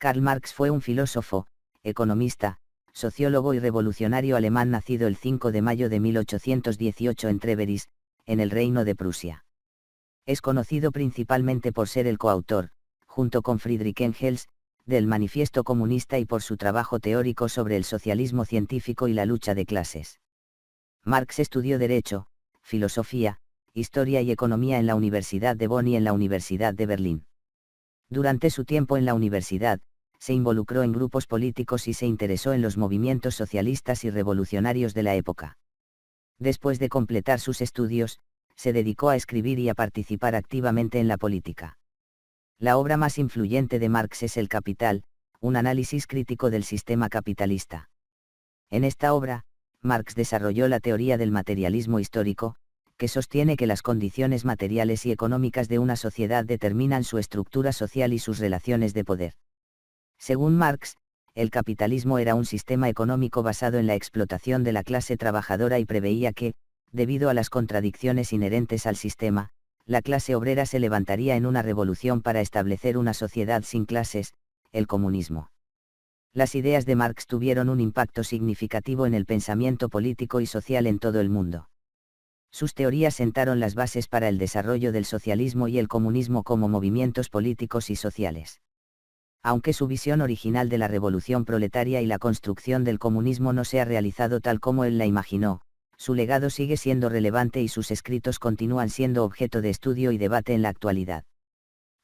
Karl Marx fue un filósofo, economista, sociólogo y revolucionario alemán nacido el 5 de mayo de 1818 en Treveris, en el Reino de Prusia. Es conocido principalmente por ser el coautor, junto con Friedrich Engels, del Manifiesto Comunista y por su trabajo teórico sobre el socialismo científico y la lucha de clases. Marx estudió Derecho, Filosofía, Historia y Economía en la Universidad de Bonn y en la Universidad de Berlín. Durante su tiempo en la universidad, se involucró en grupos políticos y se interesó en los movimientos socialistas y revolucionarios de la época. Después de completar sus estudios, se dedicó a escribir y a participar activamente en la política. La obra más influyente de Marx es El Capital, un análisis crítico del sistema capitalista. En esta obra, Marx desarrolló la teoría del materialismo histórico, que sostiene que las condiciones materiales y económicas de una sociedad determinan su estructura social y sus relaciones de poder. Según Marx, el capitalismo era un sistema económico basado en la explotación de la clase trabajadora y preveía que, debido a las contradicciones inherentes al sistema, la clase obrera se levantaría en una revolución para establecer una sociedad sin clases, el comunismo. Las ideas de Marx tuvieron un impacto significativo en el pensamiento político y social en todo el mundo. Sus teorías sentaron las bases para el desarrollo del socialismo y el comunismo como movimientos políticos y sociales. Aunque su visión original de la revolución proletaria y la construcción del comunismo no se ha realizado tal como él la imaginó, su legado sigue siendo relevante y sus escritos continúan siendo objeto de estudio y debate en la actualidad.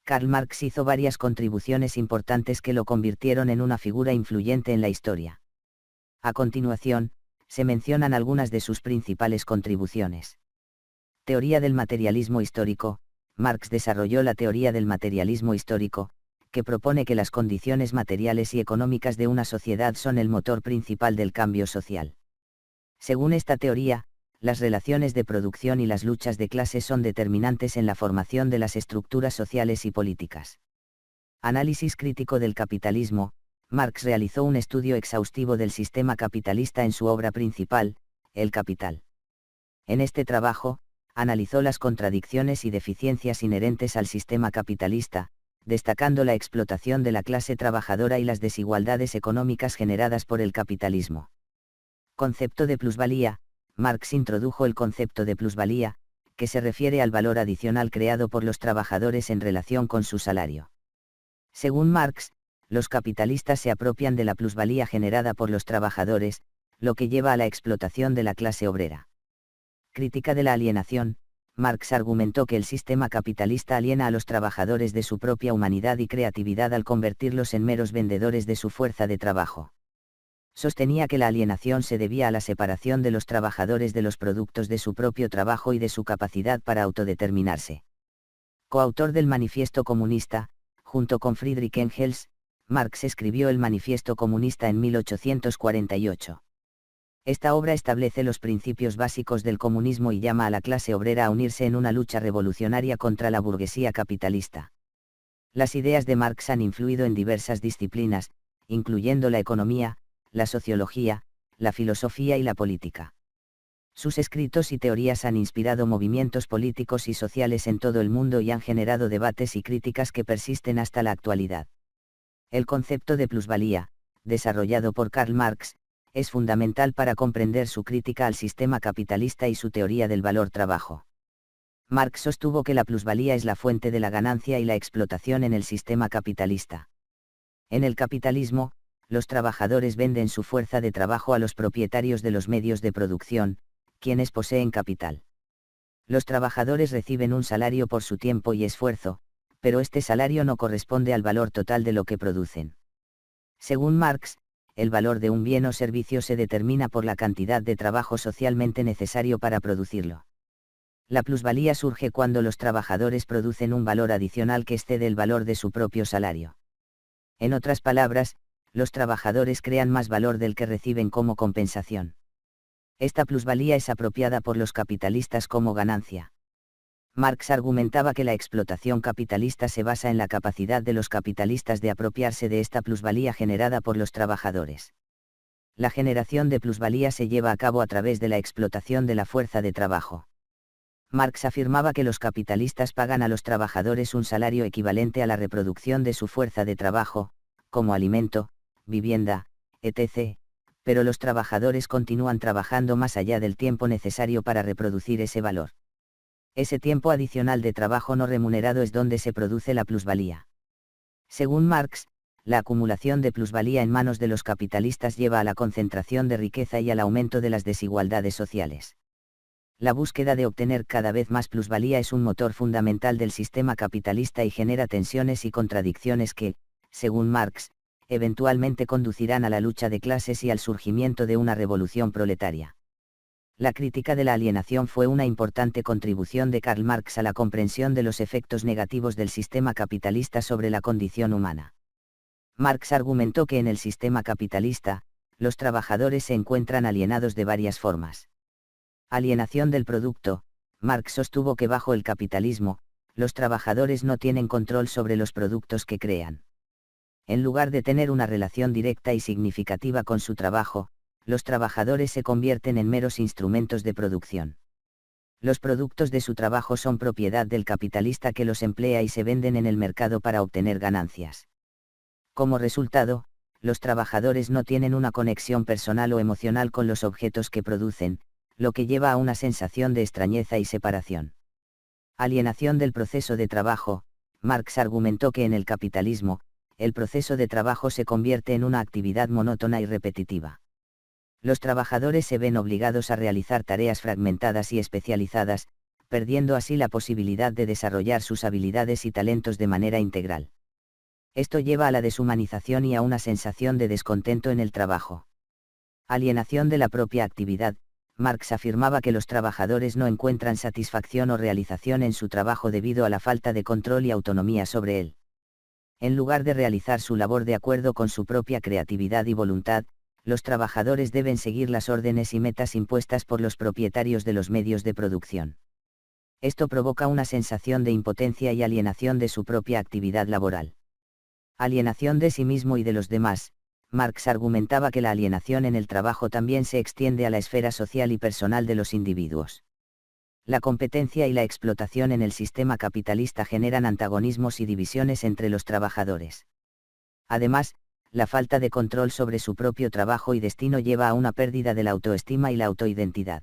Karl Marx hizo varias contribuciones importantes que lo convirtieron en una figura influyente en la historia. A continuación, se mencionan algunas de sus principales contribuciones. Teoría del materialismo histórico. Marx desarrolló la teoría del materialismo histórico, que propone que las condiciones materiales y económicas de una sociedad son el motor principal del cambio social. Según esta teoría, las relaciones de producción y las luchas de clases son determinantes en la formación de las estructuras sociales y políticas. Análisis crítico del capitalismo. Marx realizó un estudio exhaustivo del sistema capitalista en su obra principal, El Capital. En este trabajo, analizó las contradicciones y deficiencias inherentes al sistema capitalista, destacando la explotación de la clase trabajadora y las desigualdades económicas generadas por el capitalismo. Concepto de plusvalía. Marx introdujo el concepto de plusvalía, que se refiere al valor adicional creado por los trabajadores en relación con su salario. Según Marx, los capitalistas se apropian de la plusvalía generada por los trabajadores, lo que lleva a la explotación de la clase obrera. Crítica de la alienación. Marx argumentó que el sistema capitalista aliena a los trabajadores de su propia humanidad y creatividad al convertirlos en meros vendedores de su fuerza de trabajo. Sostenía que la alienación se debía a la separación de los trabajadores de los productos de su propio trabajo y de su capacidad para autodeterminarse. Coautor del Manifiesto Comunista, junto con Friedrich Engels, Marx escribió el Manifiesto Comunista en 1848. Esta obra establece los principios básicos del comunismo y llama a la clase obrera a unirse en una lucha revolucionaria contra la burguesía capitalista. Las ideas de Marx han influido en diversas disciplinas, incluyendo la economía, la sociología, la filosofía y la política. Sus escritos y teorías han inspirado movimientos políticos y sociales en todo el mundo y han generado debates y críticas que persisten hasta la actualidad. El concepto de plusvalía, desarrollado por Karl Marx, es fundamental para comprender su crítica al sistema capitalista y su teoría del valor trabajo. Marx sostuvo que la plusvalía es la fuente de la ganancia y la explotación en el sistema capitalista. En el capitalismo, los trabajadores venden su fuerza de trabajo a los propietarios de los medios de producción, quienes poseen capital. Los trabajadores reciben un salario por su tiempo y esfuerzo, pero este salario no corresponde al valor total de lo que producen. Según Marx, el valor de un bien o servicio se determina por la cantidad de trabajo socialmente necesario para producirlo. La plusvalía surge cuando los trabajadores producen un valor adicional que excede el valor de su propio salario. En otras palabras, los trabajadores crean más valor del que reciben como compensación. Esta plusvalía es apropiada por los capitalistas como ganancia. Marx argumentaba que la explotación capitalista se basa en la capacidad de los capitalistas de apropiarse de esta plusvalía generada por los trabajadores. La generación de plusvalía se lleva a cabo a través de la explotación de la fuerza de trabajo. Marx afirmaba que los capitalistas pagan a los trabajadores un salario equivalente a la reproducción de su fuerza de trabajo, como alimento, vivienda, etc., pero los trabajadores continúan trabajando más allá del tiempo necesario para reproducir ese valor. Ese tiempo adicional de trabajo no remunerado es donde se produce la plusvalía. Según Marx, la acumulación de plusvalía en manos de los capitalistas lleva a la concentración de riqueza y al aumento de las desigualdades sociales. La búsqueda de obtener cada vez más plusvalía es un motor fundamental del sistema capitalista y genera tensiones y contradicciones que, según Marx, eventualmente conducirán a la lucha de clases y al surgimiento de una revolución proletaria. La crítica de la alienación fue una importante contribución de Karl Marx a la comprensión de los efectos negativos del sistema capitalista sobre la condición humana. Marx argumentó que en el sistema capitalista, los trabajadores se encuentran alienados de varias formas. Alienación del producto. Marx sostuvo que bajo el capitalismo, los trabajadores no tienen control sobre los productos que crean. En lugar de tener una relación directa y significativa con su trabajo, los trabajadores se convierten en meros instrumentos de producción. Los productos de su trabajo son propiedad del capitalista que los emplea y se venden en el mercado para obtener ganancias. Como resultado, los trabajadores no tienen una conexión personal o emocional con los objetos que producen, lo que lleva a una sensación de extrañeza y separación. Alienación del proceso de trabajo. Marx argumentó que en el capitalismo, el proceso de trabajo se convierte en una actividad monótona y repetitiva. Los trabajadores se ven obligados a realizar tareas fragmentadas y especializadas, perdiendo así la posibilidad de desarrollar sus habilidades y talentos de manera integral. Esto lleva a la deshumanización y a una sensación de descontento en el trabajo. Alienación de la propia actividad. Marx afirmaba que los trabajadores no encuentran satisfacción o realización en su trabajo debido a la falta de control y autonomía sobre él. En lugar de realizar su labor de acuerdo con su propia creatividad y voluntad, los trabajadores deben seguir las órdenes y metas impuestas por los propietarios de los medios de producción. Esto provoca una sensación de impotencia y alienación de su propia actividad laboral. Alienación de sí mismo y de los demás. Marx argumentaba que la alienación en el trabajo también se extiende a la esfera social y personal de los individuos. La competencia y la explotación en el sistema capitalista generan antagonismos y divisiones entre los trabajadores. Además, la falta de control sobre su propio trabajo y destino lleva a una pérdida de la autoestima y la autoidentidad.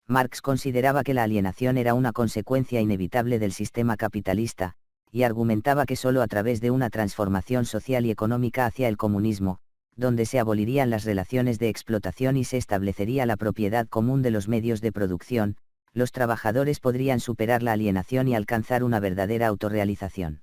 Marx consideraba que la alienación era una consecuencia inevitable del sistema capitalista, y argumentaba que solo a través de una transformación social y económica hacia el comunismo, donde se abolirían las relaciones de explotación y se establecería la propiedad común de los medios de producción, los trabajadores podrían superar la alienación y alcanzar una verdadera autorrealización.